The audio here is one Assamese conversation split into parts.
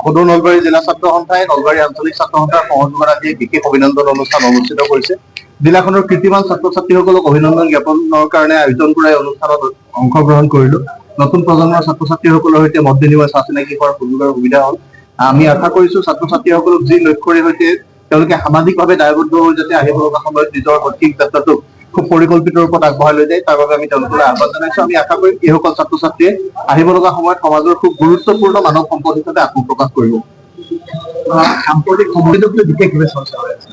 সদৰ নলবাৰী জিলা ছাত্ৰ সন্থাই নলবাৰী আঞ্চলিক ছাত্ৰ সন্থাৰ সহযোগত আজি বিশেষ অভিনন্দন অনুষ্ঠান অনুষ্ঠিত কৰিছে। জিলাখনৰ কীৰ্তিমান ছাত্ৰ ছাত্ৰীসকলক অভিনন্দন জ্ঞাপনৰ কাৰণে আয়োজন কৰা এই অনুষ্ঠানত অংশগ্ৰহণ কৰিলো। নতুন প্ৰজন্মৰ ছাত্ৰ ছাত্ৰীসকলৰ সৈতে মত বিনিময় চা চিনাকি কৰাৰ সুযোগ আৰু সুবিধা হ'ল। আমি আশা কৰিছো ছাত্ৰ ছাত্ৰীসকলক যি লক্ষ্যৰে সৈতে তেওঁলোকে সামাজিকভাৱে দায়বদ্ধ হৈ যাতে আহিব লগা সময়ত নিজৰ শৈক্ষিক যাত্ৰাটোক খুব পৰিকল্পিত ৰূপত আগবঢ়াই লৈ যায় তাৰ বাবে আমি তেওঁলোকলৈ আহ্বান জনাইছো। আমি আশা কৰিম এইসকল ছাত্ৰ ছাত্ৰীয়ে আহিব লগা সময়ত সমাজৰ খুব গুৰুত্বপূৰ্ণ মানৱ সম্পদ হিচাপে আত্মপ্ৰকাশ কৰিব। সাম্প্ৰতিক সময়টোক বিশেষভাৱে চৰ্চা হৈ আছে,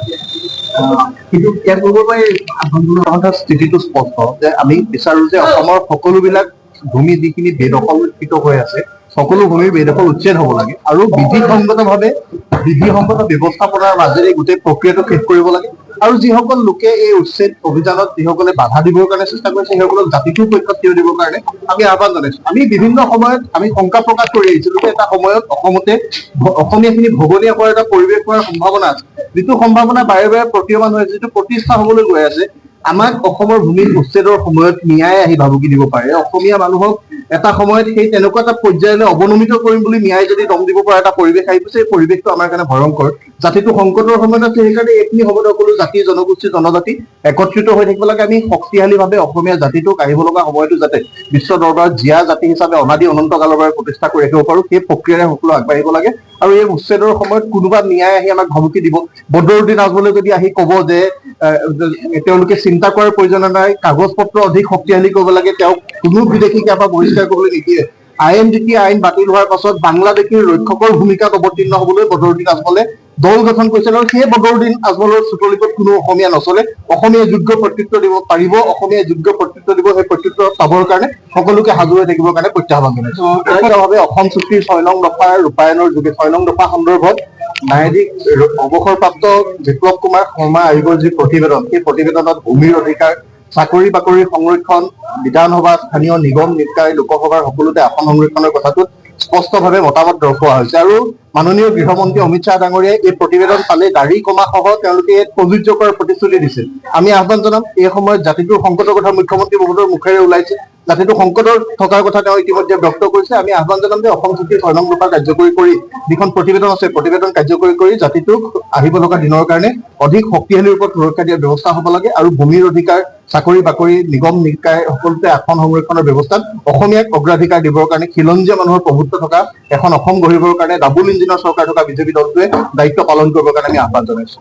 কিন্তু ইয়াৰ পূৰ্বৰ পৰাই আভ্যন্তৰীণ স্থিতিটো স্পষ্ট যে আমি বিচাৰো যে অসমৰ সকলোবিলাক ভূমি যিখিনি বেদখলীকৃত হৈ আছে সকলো ভূমিৰ বেদখল উচ্ছেদ হ'ব লাগে আৰু বিধিসংগত ব্যৱস্থাপনাৰ মাজেৰে গোটেই প্ৰক্ৰিয়াটো শেষ কৰিব লাগে। আৰু যিসকল লোকে এই উচ্ছেদ অভিযানত যিসকলে বাধা দিবৰ কাৰণে চেষ্টা কৰিছে সেইসকলক জাতিটোৰ পক্ষত থিয় দিবৰ কাৰণে আমি আহ্বান জনাইছো। আমি বিভিন্ন সময়ত আমি শংকা প্ৰকাশ কৰি আহিছিলো যে এটা সময়ত অসমতে অসমীয়াখিনি ভগনীয়া কৰাৰ এটা পৰিৱেশ হোৱাৰ সম্ভাৱনা আছে, যিটো সম্ভাৱনা বাৰে বাৰে প্ৰতীয়মান হৈ আছে, যিটো প্ৰতিষ্ঠা হবলৈ গৈ আছে। আমাক অসমৰ ভূমি উচ্ছেদৰ সময়ত ন্যায় আহি ভাবুকি দিব পাৰে। অসমীয়া মানুহক এটা সময়ত সেই তেনেকুৱা এটা পৰ্যায়লৈ অৱনমিত কৰিম বুলি ন্যায় যদি দম দিব পৰা এটা পৰিৱেশ আহি গৈছে, এই পৰিৱেশটো আমাৰ কাৰণে ভয়ংকৰ। জাতিটো সংকটৰ সময়ত আছে, সেইকাৰণে এইখিনি সময়ত সকলো জাতি জনগোষ্ঠী জনজাতি একত্ৰিত হৈ থাকিব লাগে। আমি শক্তিশালীভাৱে অসমীয়া জাতিটোক আহিব লগা সময়তো যাতে বিশ্ব দৰবাৰত জীয়া জাতি হিচাপে অনাদি অনন্ত কালৰ বাবে প্ৰতিষ্ঠা কৰি ৰাখিব পাৰো, সেই প্ৰক্ৰিয়াৰে সকলো আগবাঢ়িব লাগে। আৰু এই উচ্ছেদৰ সময়ত কোনোবা ন্যায় আহি আমাক ভাবুকি দিব, বদৰুদ্দিন আজমলে যদি আহি কব যে তেওঁলোকে চিন্তা কৰাৰ প্ৰয়োজন নাই, কাগজ পত্ৰ অধিক শক্তিশালী কৰিব লাগে, তেওঁক কোনো বিদেশীক ইয়াৰ পৰা বহিষ্কাৰ কৰিবলৈ নিদিয়ে। যেতিয়া আইন বাতিল হোৱাৰ পাছত বাংলাদেশীৰ ৰক্ষকৰ ভূমিকাত অৱতীৰ্ণ হবলৈ বদৰুদ্দিন আজমলে দল গঠন কৰিছিল আৰু সেই বদৰুদ্দিন আজমলৰ চুটলিপত কোনো অসমীয়া নচলে। অসমীয়া যোগ্য কৰ্তৃত্ব দিব পাৰিব, অসমীয়া যোগ্য কৰ্তৃত্ব দিব, সেই কৰ্তৃত্ব পাবৰ কাৰণে সকলোকে সাজু হৈ থাকিবৰ কাৰণে প্ৰত্যাহ্বান জনাইছো। ভাৱে অসম চুক্তিৰ 6 নং দফাৰ ৰূপায়ণৰ যোগে 6 নং দফা সন্দৰ্ভত ন্যায়াধীশ অৱসৰপ্ৰাপ্ত বিপ্লৱ কুমাৰ শৰ্মা আয়োগৰ যি প্ৰতিবেদন, সেই প্ৰতিবেদনত ভূমিৰ অধিকাৰ, চাকৰি বাকৰি সংৰক্ষণ, বিধানসভা, স্থানীয় নিগম নিকায়, লোকসভাৰ সকলোতে আসন সংৰক্ষণৰ কথাটোত স্পষ্টভাৱে মতামত দৰ্শোৱা হৈছে। আৰু মাননীয় গৃহমন্ত্ৰী অমিত শ্বাহ ডাঙৰীয়াই এই প্ৰতিবেদন পালে দাড়ি কমা সহ তেওঁলোকে প্ৰযোজ্য কৰাৰ প্ৰতিশ্ৰুতি দিছিল। আমি আহ্বান জনাম, এই সময়ত জাতিটোৰ সংকটৰ কথা মুখ্যমন্ত্ৰী মহোদয়ৰ মুখেৰে ওলাইছে, জাতিটো সংকটৰ থকাৰ কথা তেওঁ ইতিমধ্যে ব্যক্ত কৰিছে। আমি আহ্বান জনাম যে অসম চুক্তিৰ 6 নং দফা কাৰ্যকৰী কৰি যিখন প্ৰতিবেদন আছে, প্ৰতিবেদন কাৰ্যকৰী কৰি জাতিটোক আহিব লগা দিনৰ কাৰণে অধিক শক্তিশালী ৰূপত সুৰক্ষা দিয়াৰ ব্যৱস্থা হ'ব লাগে। আৰু ভূমিৰ অধিকাৰ, চাকৰি বাকৰি, নিগম নিকায় সকলোতে আসন সংৰক্ষণৰ ব্যৱস্থাত অসমীয়াক অগ্ৰাধিকাৰ দিবৰ কাৰণে, খিলঞ্জীয়া মানুহৰ প্ৰভুত্ব থকা এখন অসম গঢ়িবৰ কাৰণে ডাবুল ইঞ্জিনৰ চৰকাৰ থকা বিজেপি দলটোৱে দায়িত্ব পালন কৰিবৰ কাৰণে আমি আহ্বান জনাইছো।